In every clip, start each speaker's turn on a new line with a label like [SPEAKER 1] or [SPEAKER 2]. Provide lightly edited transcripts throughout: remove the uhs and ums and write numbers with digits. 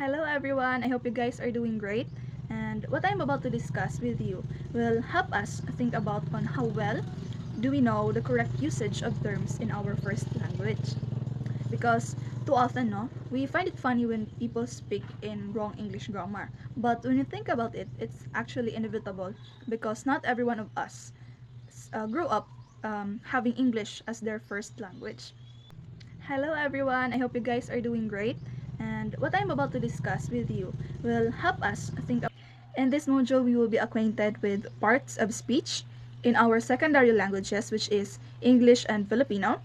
[SPEAKER 1] Hello everyone, I hope you guys are doing great, and what I'm about to discuss with you will help us think about on how well do we know the correct usage of terms in our first language. Because too often, no, we find it funny when people speak in wrong English grammar. But when you think about it, it's actually inevitable because not every one of us grew up having English as their first language. Hello everyone, I hope you guys are doing great, and what I'm about to discuss with you will help us think. In this module, we will be acquainted with parts of speech in our secondary languages, which is English and Filipino,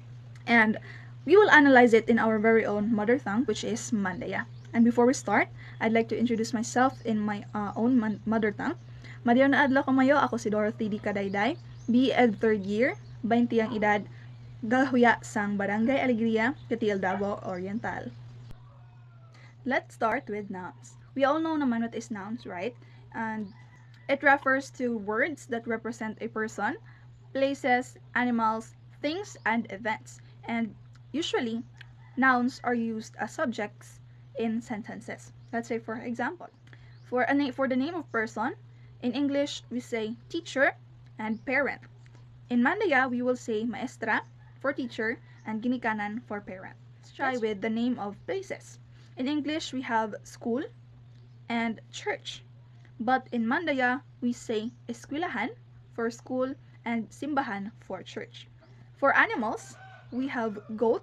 [SPEAKER 1] and we will analyze it in our very own mother tongue, which is Mandaya. And before we start, I'd like to introduce myself in my own mother tongue. Madayon na adlaw kamayo, ako si Dorothy D. Kadayday, B.Ed 3rd year, 20 ang edad, Gahuya sang Barangay Alegria, Katiel, Davao Oriental. Let's start with nouns. We all know naman what is nouns, right? And it refers to words that represent a person, places, animals, things, and events. And usually, nouns are used as subjects in sentences. Let's say, for example, for the name of person, in English, we say teacher and parent. In Mandaya, we will say maestra for teacher and ginikanan for parent. Let's try with the name of places. In English, we have school and church. But in Mandaya, we say eskwelahan for school and simbahan for church. For animals, we have goat,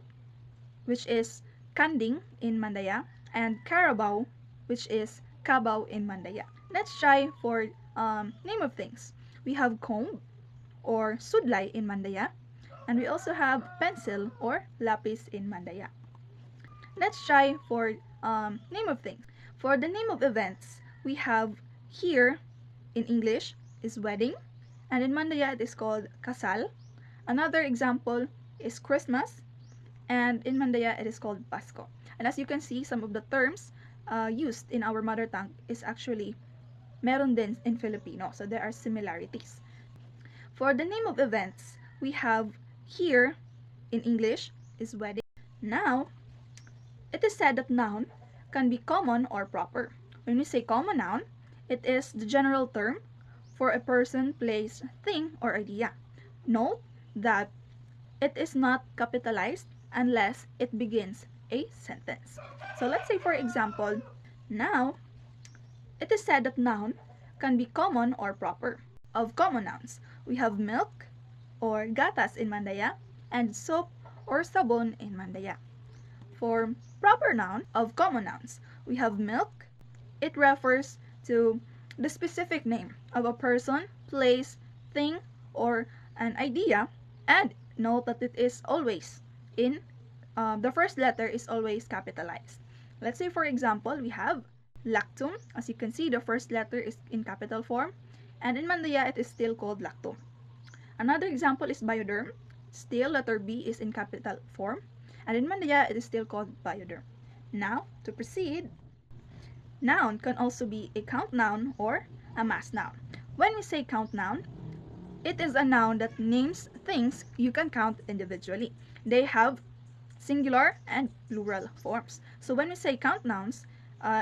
[SPEAKER 1] which is kanding in Mandaya, and carabao, which is kabaw in Mandaya. Let's try for name of things. We have comb or sudlay in Mandaya, and we also have pencil or lapis in Mandaya. Let's try for name of things. For the name of events, we have here in English is wedding, and in Mandaya it is called kasal. Another example is Christmas, and in Mandaya it is called Pasko. And as you can see, some of the terms used in our mother tongue is actually meron din in Filipino, so there are similarities. For the name of events, we have here in English is wedding. Now, it is said that noun can be common or proper. When we say common noun, it is the general term for a person, place, thing, or idea. Note that it is not capitalized unless it begins a sentence. So let's say, for example, now, it is said that noun can be common or proper. Of common nouns, we have milk or gatas in Mandaya and soap or sabon in Mandaya. For proper noun of common nouns, we have milk. It refers to the specific name of a person, place, thing, or an idea, and note that it is always in the first letter is always capitalized. Let's say, for example, we have lactum. As you can see, the first letter is in capital form, and in Mandaya it is still called lactum. Another example is bioderm. Still, letter B is in capital form, and in Mandaya it is still called bioderm. Now, to proceed, noun can also be a count noun or a mass noun. When we say count noun, it is a noun that names things you can count individually. They have singular and plural forms. So when we say count nouns,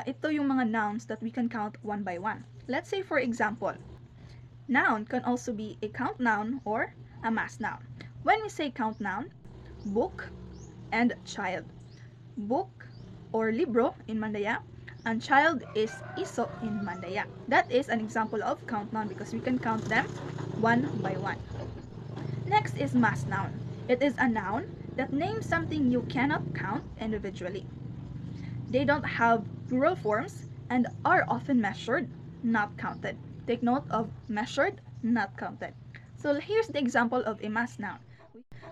[SPEAKER 1] ito yung mga nouns that we can count one by one. Let's say, for example, noun can also be a count noun or a mass noun. When we say count noun, book and child. Book or libro in Mandaya, and child is iso in Mandaya. That is an example of count noun because we can count them one by one. Next is mass noun. It is a noun that names something you cannot count individually. They don't have plural forms and are often measured, not counted. Take note of measured, not counted. So here's the example of a mass noun.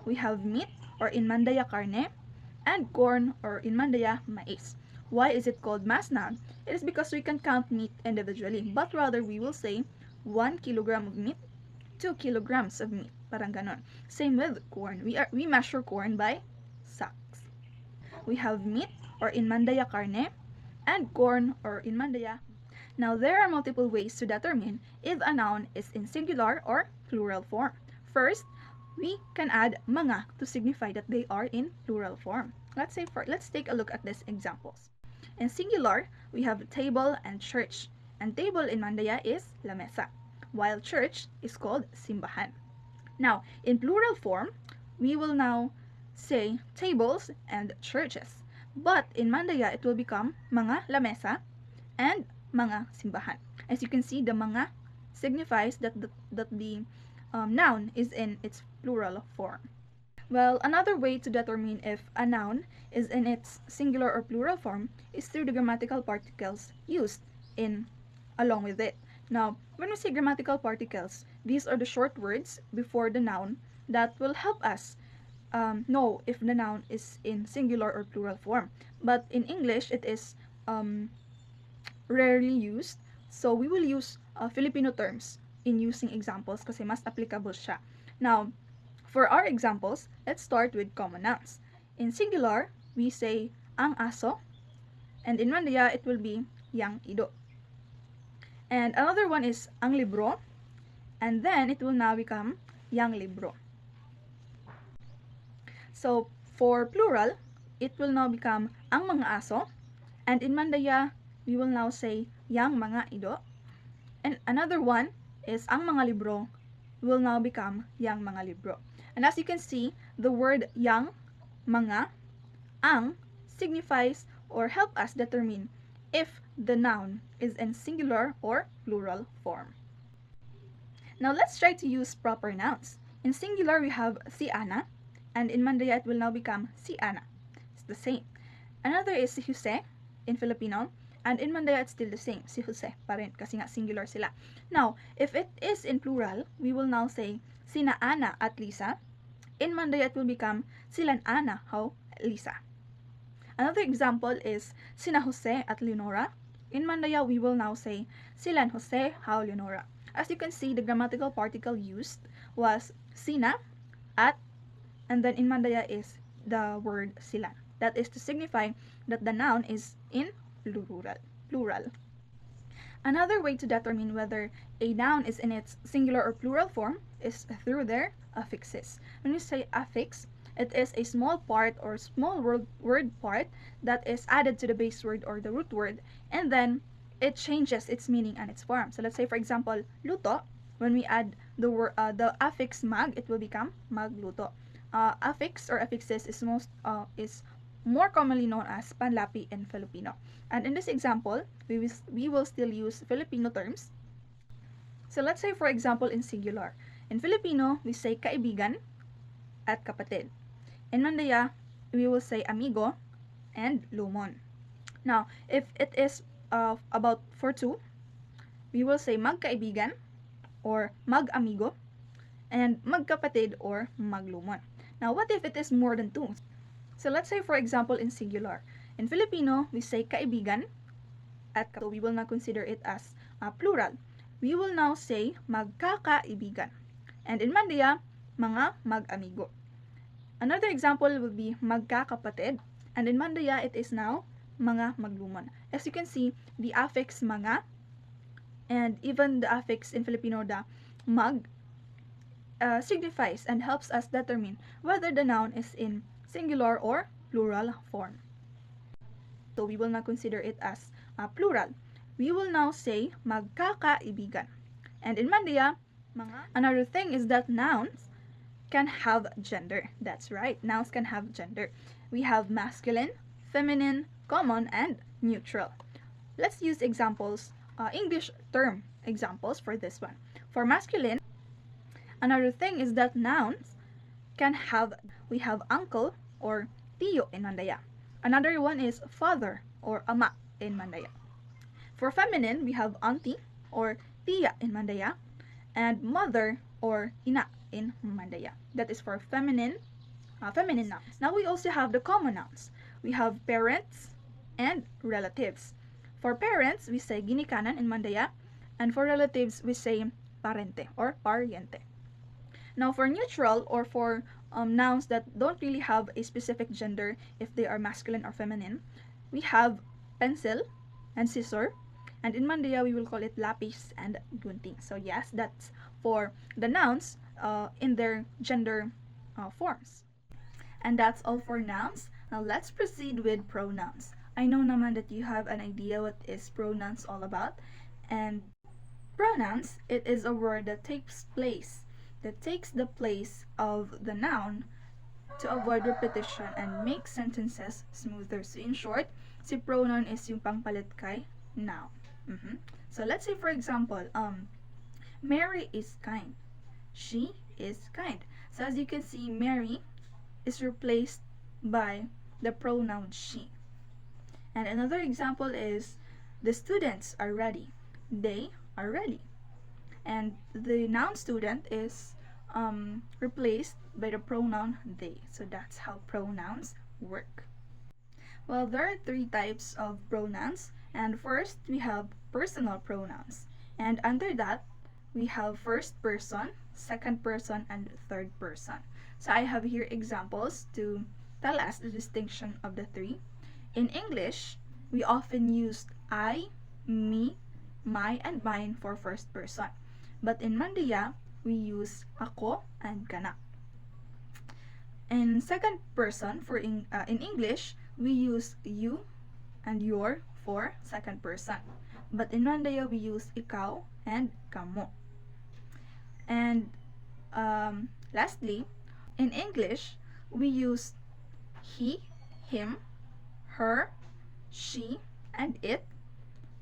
[SPEAKER 1] We have meat, or in Mandaya carne, and corn, or in Mandaya mais. Why is it called mass noun? It is because we can count meat individually, but rather we will say 1 kilogram of meat, 2 kilograms of meat. Parang ganon. Same with corn. We measure corn by sacks. We have meat, or in Mandaya carne, and corn, or in Mandaya. Now, there are multiple ways to determine if a noun is in singular or plural form. First, we can add mga to signify that they are in plural form. Let's take a look at these examples. In singular, we have table and church. And table in Mandaya is lamesa, while church is called simbahan. Now, in plural form, we will now say tables and churches. But in Mandaya, it will become mga lamesa and mga simbahan. As you can see, the mga signifies that the noun is in its plural form. Well, another way to determine if a noun is in its singular or plural form is through the grammatical particles used in along with it. Now, when we say grammatical particles, these are the short words before the noun that will help us know if the noun is in singular or plural form. But in English, it is rarely used. So we will use Filipino terms in using examples kasi mas applicable siya. Now, for our examples, let's start with common nouns. In singular, we say ang aso, and in Mandaya, it will be yang ido. And another one is ang libro, and then it will now become yang libro. So, for plural, it will now become ang mga aso, and in Mandaya, we will now say yang mga ido. And another one is ang mga libro will now become yang mga libro. And as you can see, the word yang, mga, ang signifies or help us determine if the noun is in singular or plural form. Now let's try to use proper nouns. In singular, we have si Ana, and in Mandaya, it will now become si Ana. It's the same. Another is si Jose in Filipino, and in Mandaya, it's still the same, si Jose pa rin, kasi nga singular sila. Now, if it is in plural, we will now say sina Ana at Lisa. In Mandaya, it will become silan Ana how Lisa. Another example is sina Jose at Leonora. In Mandaya, we will now say silan Jose how Leonora. As you can see, the grammatical particle used was sina, at, and then in Mandaya is the word silan. That is to signify that the noun is in plural. Another way to determine whether a noun is in its singular or plural form is through their affixes. When we say affix, it is a small part or small word part that is added to the base word or the root word, and then it changes its meaning and its form. So let's say, for example, luto. When we add the affix mag, it will become magluto. Affix or affixes is more commonly known as panlapi in Filipino. And in this example, we will still use Filipino terms. So let's say, for example, in singular. In Filipino, we say kaibigan at kapatid. In Mandaya, we will say amigo and lumon. Now, if it is about for two, we will say magkaibigan or mag-amigo and magkapatid or maglumon. Now, what if it is more than two? So let's say, for example, in singular. In Filipino, we say kaibigan at kapatid. So we will not consider it as plural. We will now say magkakaibigan. And in Mandaya, mga mag-amigo. Another example will be magkakapatid. And in Mandaya, it is now mga maglumon. As you can see, the affix mga and even the affix in Filipino, the mag, signifies and helps us determine whether the noun is in singular or plural form. So we will not consider it as plural. We will now say magkakaibigan. And in Mandaya, another thing is that nouns can have gender. That's right, nouns can have gender. We have masculine, feminine, common, and neutral. Let's use examples, English term examples for this one. For masculine, another thing is that nouns can have, we have uncle or tiyo in Mandaya. Another one is father or ama in Mandaya. For feminine, we have auntie or tiya in Mandaya and mother or ina in Mandaya. That is for feminine nouns. Now we also have the common nouns. We have parents and relatives. For parents, we say ginikanan in Mandaya, and for relatives, we say parente or pariente. Now for neutral or for nouns that don't really have a specific gender if they are masculine or feminine, we have pencil and scissor, and in Mandaya we will call it lapis and gunting. So yes, that's for the nouns in their gender forms. And that's all for nouns. Now let's proceed with pronouns. I know naman that you have an idea what is pronouns all about. And pronouns, it is a word that takes the place of the noun to avoid repetition and make sentences smoother. So in short, si pronoun is yung pangpalit kay noun. So let's say for example, Mary is kind. She is kind. So as you can see, Mary is replaced by the pronoun she. And another example is the students are ready. They are ready. And the noun student is replaced by the pronoun they. So that's how pronouns work. Well, there are three types of pronouns. And first, we have personal pronouns. And under that, we have first person, second person, and third person. So I have here examples to tell us the distinction of the three. In English, we often use I, me, my, and mine for first person. But in Mandaya, we use ako and kana. In second person, in English, we use you and your for second person. But in Mandaya, we use ikaw and kamo. And lastly, in English, we use he, him, her, she, and it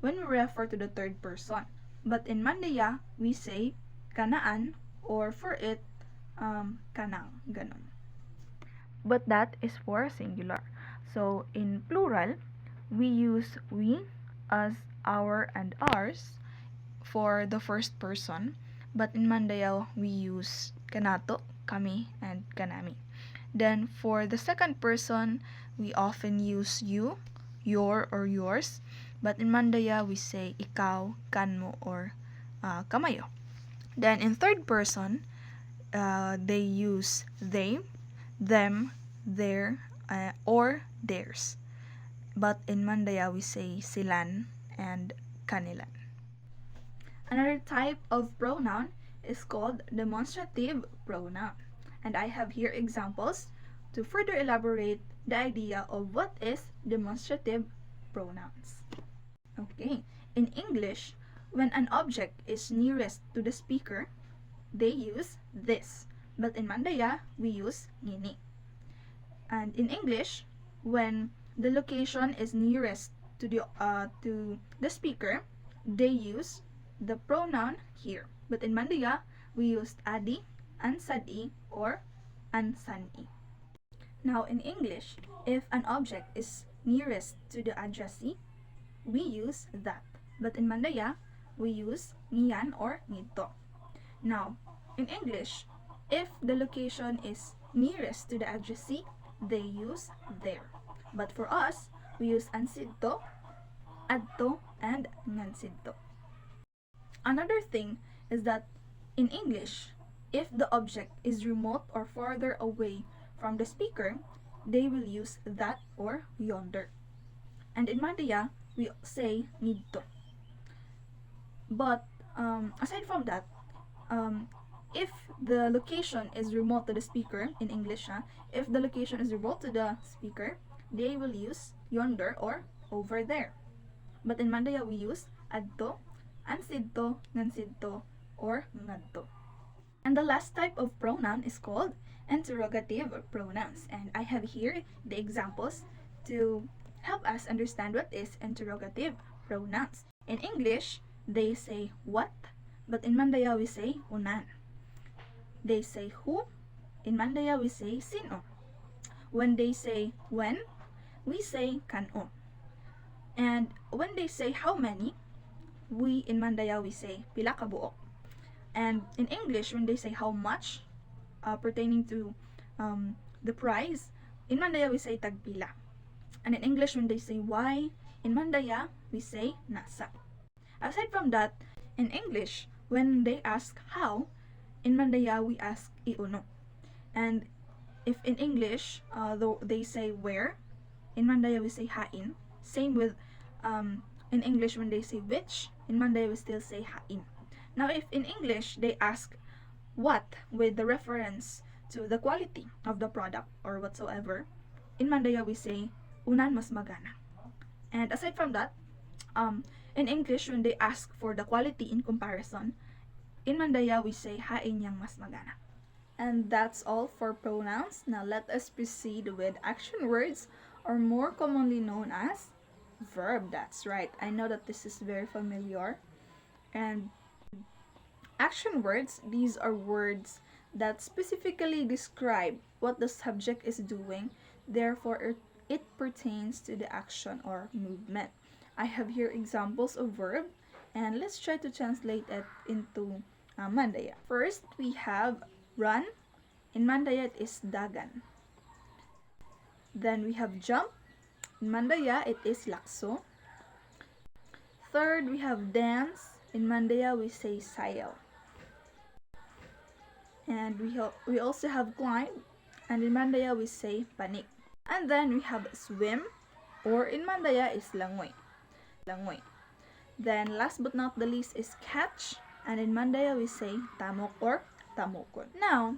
[SPEAKER 1] when we refer to the third person. But in Mandaya, we say kanaan or for it, kanang, ganon. But that is for singular. So in plural, we use we, us, our, and ours for the first person. But in Mandaya, we use kanato, kami, and kanami. Then for the second person, we often use you, your, or yours. But in Mandaya, we say ikaw, kanmo, or kamayo. Then in third person, they use they, them, their, or theirs. But in Mandaya, we say silan and kanilan. Another type of pronoun is called demonstrative pronoun. And I have here examples to further elaborate the idea of what is demonstrative pronouns. Okay, in English, when an object is nearest to the speaker, they use this. But in Mandaya, we use ngini. And in English, when the location is nearest to the speaker, they use the pronoun here. But in Mandaya, we used adi, ansadi, or ansani. Now in English, if an object is nearest to the addressee, we use that. But in Mandaya, we use ngiyan or ngito. Now, in English, if the location is nearest to the addressee, they use there. But for us, we use ansidto, adto, and ngansidto. Another thing is that in English, if the object is remote or farther away from the speaker, they will use that or yonder. And in Mandaya, we say nidto. But aside from that, if the location is remote to the speaker, in English, if the location is remote to the speaker, they will use yonder or over there. But in Mandaya, we use adto, ansidto, ngansidto, or ngadto. And the last type of pronoun is called interrogative pronouns. And I have here the examples to help us understand what is interrogative pronouns. In English, they say what, but in Mandaya we say unan. They say who, in Mandaya we say sino. When they say when, we say kano. And when they say how many, we in Mandaya we say pila ka buok. And in English, when they say how much, pertaining to the price, in Mandaya we say tagpila. And in English, when they say why, in Mandaya we say nasa. Aside from that, in English, when they ask how, in Mandaya we ask iuno. And if in English, they say where, in Mandaya we say hain. Same with in English when they say which, in Mandaya we still say hain. Now if in English they ask what with the reference to the quality of the product or whatsoever, in Mandaya we say unan mas magana. And aside from that, in English, when they ask for the quality in comparison, in Mandaya we say hain yang mas magana. And that's all for pronouns. Now let us proceed with action words, or more commonly known as verb. That's right. I know that this is very familiar. And action words, these are words that specifically describe what the subject is doing, therefore it pertains to the action or movement. I have here examples of verb, and let's try to translate it into Mandaya. First, we have run. In Mandaya, it is dagan. Then we have jump. In Mandaya, it is lakso. Third, we have dance. In Mandaya, we say sayaw. And we also have climb, and in Mandaya we say panik. And then we have swim, or in Mandaya is langoy. Then last but not the least is catch, and in Mandaya we say tamok or tamokon. Now,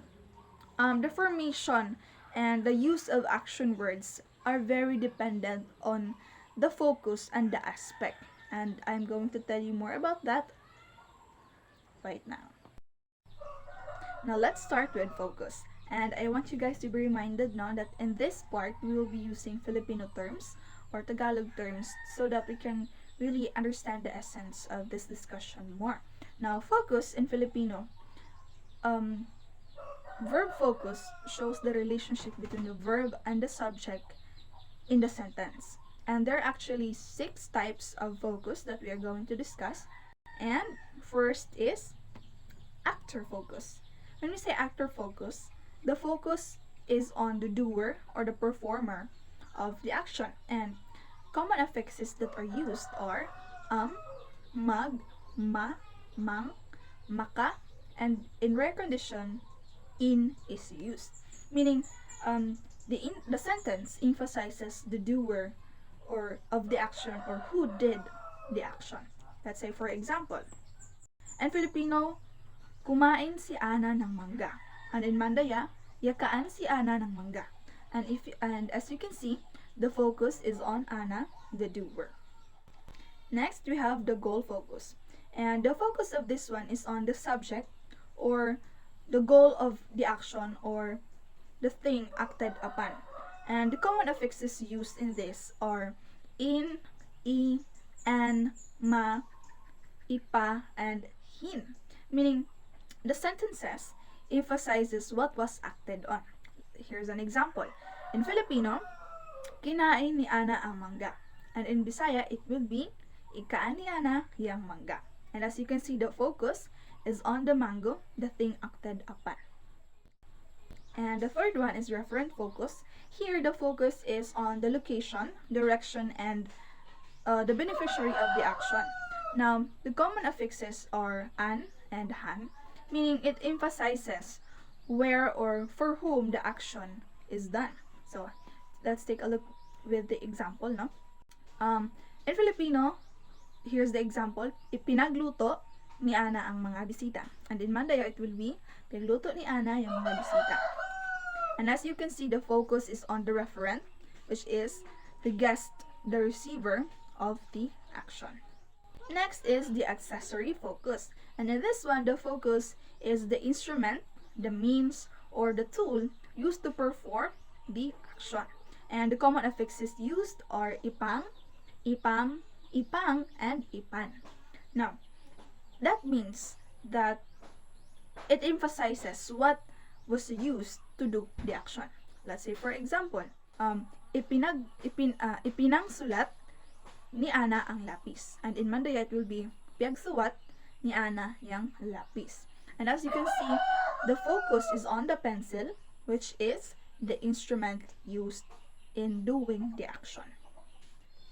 [SPEAKER 1] the formation and the use of action words are very dependent on the focus and the aspect, and I'm going to tell you more about that right now. Now let's start with focus. And I want you guys to be reminded now that in this part, we will be using Filipino terms or Tagalog terms so that we can really understand the essence of this discussion more. Now, focus in Filipino, verb focus shows the relationship between the verb and the subject in the sentence. And there are actually 6 types of focus that we are going to discuss. And first is actor focus. When we say actor focus, the focus is on the doer or the performer of the action. And common affixes that are used are mag, ma, mang, maka, and in rare condition, in is used. Meaning, the sentence emphasizes the doer or of the action or who did the action. Let's say, for example, in Filipino, kumain si Ana ng mangga. And in Mandaya, yakaan si Ana ng mangga. And as you can see, the focus is on Ana, the doer. Next, we have the goal focus. And the focus of this one is on the subject or the goal of the action or the thing acted upon. And the common affixes used in this are in, I, an, ma, ipa, and hin. Meaning, the sentences emphasizes what was acted on. Here's an example. In Filipino, kinain ni Ana ang mangga. And in Bisaya, it will be ikaan ni Ana yang mangga. And as you can see, the focus is on the mango, the thing acted upon. And the third one is referent focus. Here, the focus is on the location, direction, and the beneficiary of the action. Now, the common affixes are an and han, meaning it emphasizes where or for whom the action is done. So, let's take a look with the example, no? In Filipino, here's the example, ipinagluto ni Ana ang mga bisita. And in Mandaya, it will be, pinagluto ni Ana yung mga bisita. And as you can see, the focus is on the referent, which is the guest, the receiver of the action. Next is the accessory focus. And in this one, the focus is the instrument, the means, or the tool used to perform the action. And the common affixes used are ipang, ipam, ipang, and ipan. Now, that means that it emphasizes what was used to do the action. Let's say, for example, ipinang sulat ni Ana ang lapis. And in Mandaya, it will be piagsuwat ni Ana yang lapis. And as you can see, the focus is on the pencil, which is the instrument used in doing the action.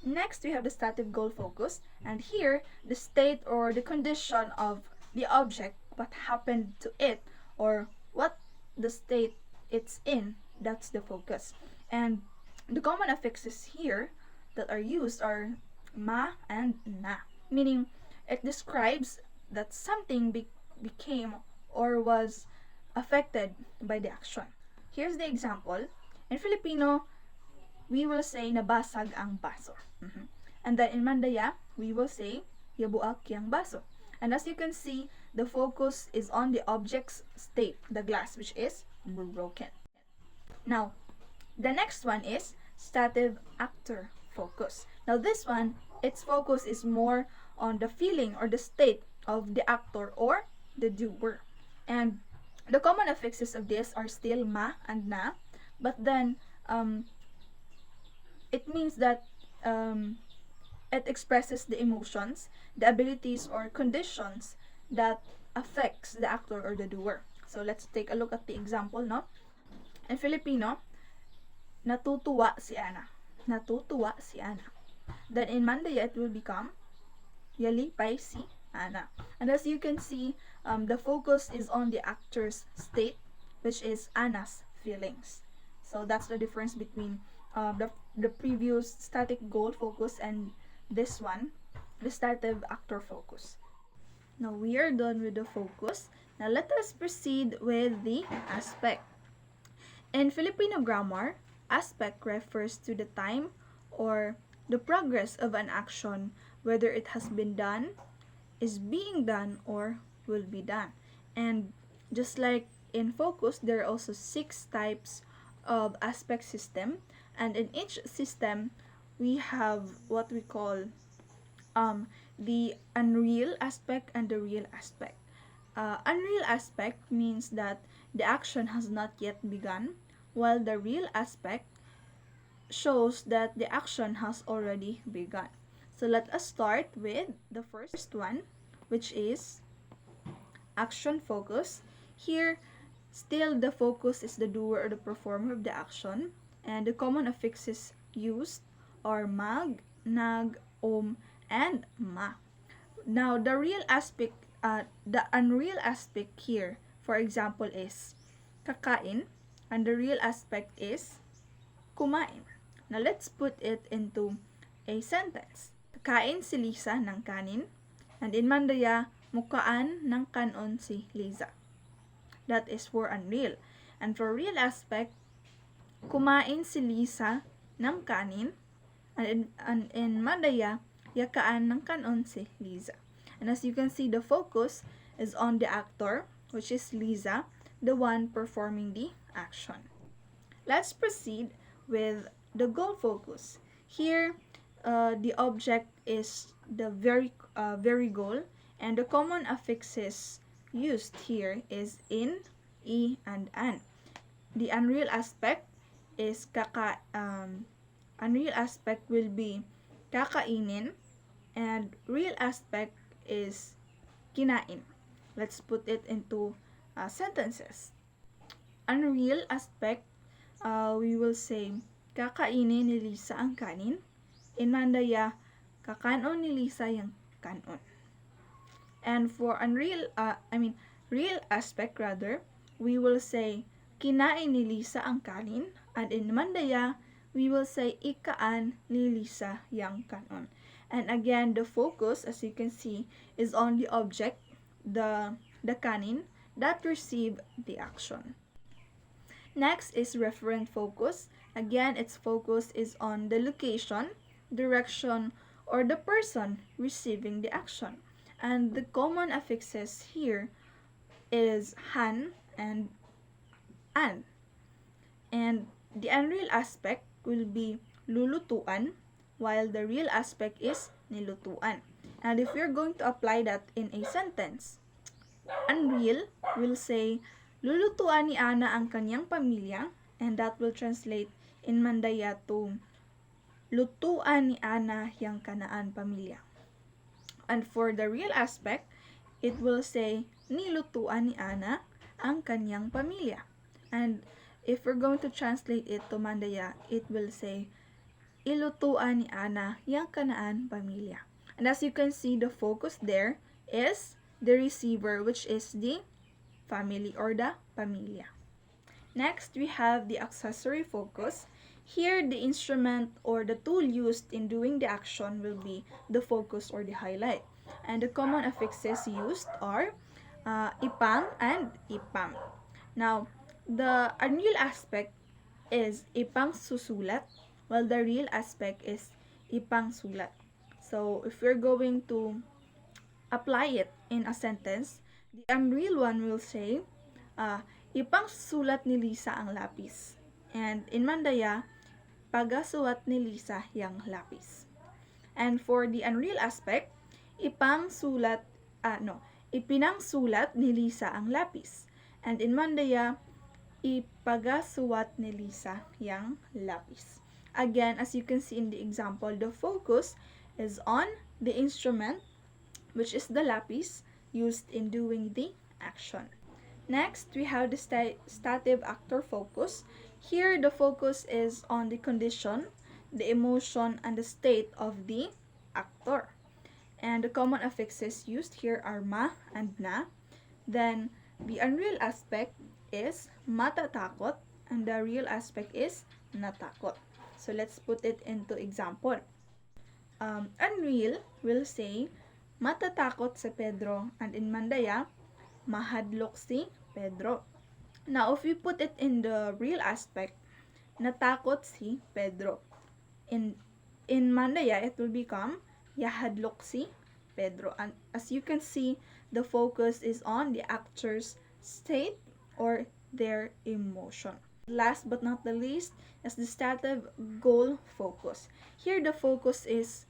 [SPEAKER 1] Next, we have the stative goal focus. And here, the state or the condition of the object, what happened to it, or what the state it's in, that's the focus. And the common affixes here that are used are ma and na, meaning it describes that something became or was affected by the action. Here's the example. In Filipino, we will say nabasag ang baso. And then in Mandaya, we will say, yabuak yang baso. And as you can see, the focus is on the object's state, the glass, which is broken. Now, the next one is stative actor focus. Now this one, its focus is more on the feeling or the state of the actor or the doer. And the common affixes of this are still ma and na, but then it means that it expresses the emotions, the abilities or conditions that affects the actor or the doer. So let's take a look at the example, no? In Filipino, natutuwa si Ana. Natutuwa si Ana. Then in Mandaya, it will become yalipay si Ana. And as you can see, the focus is on the actor's state, which is Ana's feelings. So that's the difference between the previous static goal focus and this one, the stative actor focus. Now we are done with the focus. Now let us proceed with the aspect. In Filipino grammar, aspect refers to the time or the progress of an action, whether it has been done, is being done, or will be done. And just like in focus, there are also 6 types of aspect system, and in each system we have what we call the unreal aspect and the real aspect. Unreal aspect means that the action has not yet begun, while the real aspect shows that the action has already begun. So let us start with the first one, which is action focus. Here, still the focus is the doer or the performer of the action, and the common affixes used are mag, nag, and ma. Now, the real aspect, the unreal aspect here, for example, is kakain, and the real aspect is kumain. Now, let's put it into a sentence. Kakain si Lisa ng kanin, and in Mandaya, mukaan ng kanon si Liza. That is for unreal. And for real aspect, kumain si Lisa ng kanin, and in Mandaya, yakaan ng kanon si Liza. And as you can see, the focus is on the actor, which is Liza, the one performing the action. Let's proceed with the goal focus. Here, the object is the very goal, and the common affixes used here is in, I, and an. The unreal aspect is unreal aspect will be kakainin, and real aspect is kinain. Let's put it into sentences. Unreal aspect, we will say kakainin ni Lisa ang kanin. In Mandaya, kakanon ni Lisa yung kanon. And for real aspect rather, we will say kinain ni Lisa ang kanin, and in Mandaya, we will say ikaan ni Lisa yang kanon. And again, the focus, as you can see, is on the object, the kanin, that receive the action. Next is referent focus. Again, its focus is on the location, direction, or the person receiving the action. And the common affixes here is han and an. And the unreal aspect will be lulutuan, while the real aspect is nilutuan. And if we're going to apply that in a sentence, unreal will say, lulutuan ni Ana ang kanyang pamilya, and that will translate in Mandaya to, lutuan ni Ana yang kanaan pamilya. And for the real aspect, it will say, nilutuan ni Ana ang kanyang pamilya. And if we're going to translate it to Mandaya, it will say, ilutuan ni Ana yang kanaan pamilya. And as you can see, the focus there is the receiver, which is the family or the pamilya. Next, we have the accessory focus. Here, the instrument or the tool used in doing the action will be the focus or the highlight. And the common affixes used are ipang and ipam. Now, the unreal aspect is ipang susulat, while the real aspect is ipang sulat. So if we're going to apply it in a sentence, the unreal one will say, ipangsulat ni Lisa ang lapis. And in Mandaya, pagasulat ni Lisa yang lapis. And for the unreal aspect, ipinangsulat ni Lisa ang lapis. And in Mandaya, ipagasuwat ni Lisa yang lapis. Again, as you can see in the example, the focus is on the instrument, which is the lapis, used in doing the action. Next, we have the stative actor focus. Here, the focus is on the condition, the emotion, and the state of the actor. And the common affixes used here are ma and na. Then, the unreal aspect is matatakot, and the real aspect is natakot. So, let's put it into example. Unreal will say, matatakot si Pedro, and in Mandaya, mahadlok si Pedro. Now, if we put it in the real aspect, natakot si Pedro. In Mandaya, it will become yahadlok si Pedro. And as you can see, the focus is on the actor's state or their emotion. Last but not the least is the stative goal focus. Here, the focus is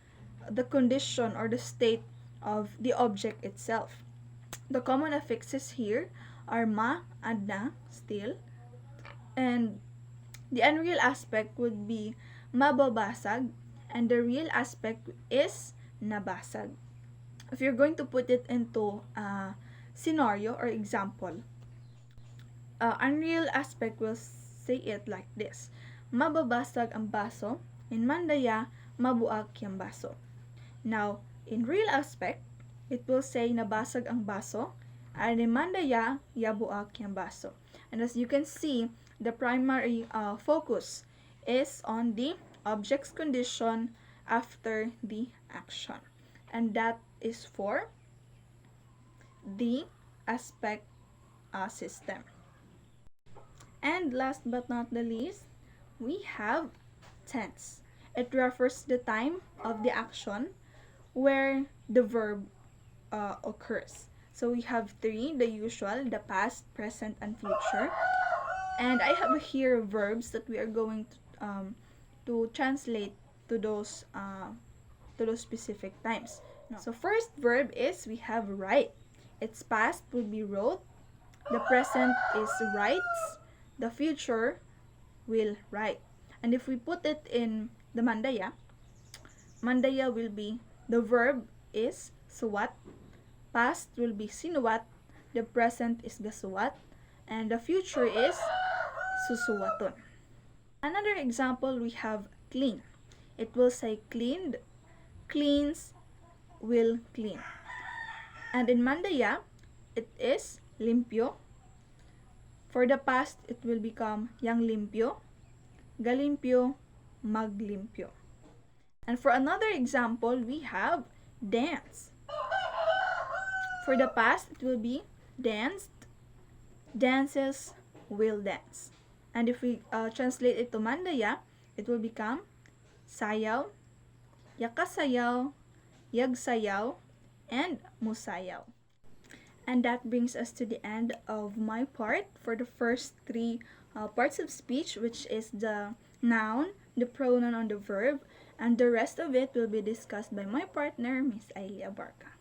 [SPEAKER 1] the condition or the state of the object itself. The common affixes here are ma and na still. And the unreal aspect would be mababasag, and the real aspect is nabasag. If you're going to put it into a scenario or example, unreal aspect will say it like this. Mababasag ang baso, in Mandaya, mabuak yung baso. Now, in real aspect, it will say nabasag ang baso, and in Mandaya, yabuak yung baso. And as you can see, the primary focus is on the object's condition after the action. And that is for the aspect system. And last but not the least, we have tense. It refers to the time of the action where the verb occurs. So we have three, the usual, the past, present, and future. And I have here verbs that we are going to translate to those specific times. So first verb is we have write. Its past will be wrote. The present is writes. The future will write. And if we put it in the Mandaya, Mandaya will be the verb is suwat. Past will be sinuwat. The present is gasuwat. And the future is susuwaton. Another example, we have clean. It will say cleaned, cleans, will clean. And in Mandaya, it is limpyo. For the past, it will become yang limpyo, galimpyo, maglimpyo. And for another example, we have dance. For the past, it will be danced, dances, will dance. And if we translate it to Mandaya, it will become sayaw, yakasayaw, yagsayaw, and musayaw. And that brings us to the end of my part for the first three parts of speech, which is the noun, the pronoun, and the verb. And the rest of it will be discussed by my partner, Miss Ailia Barca.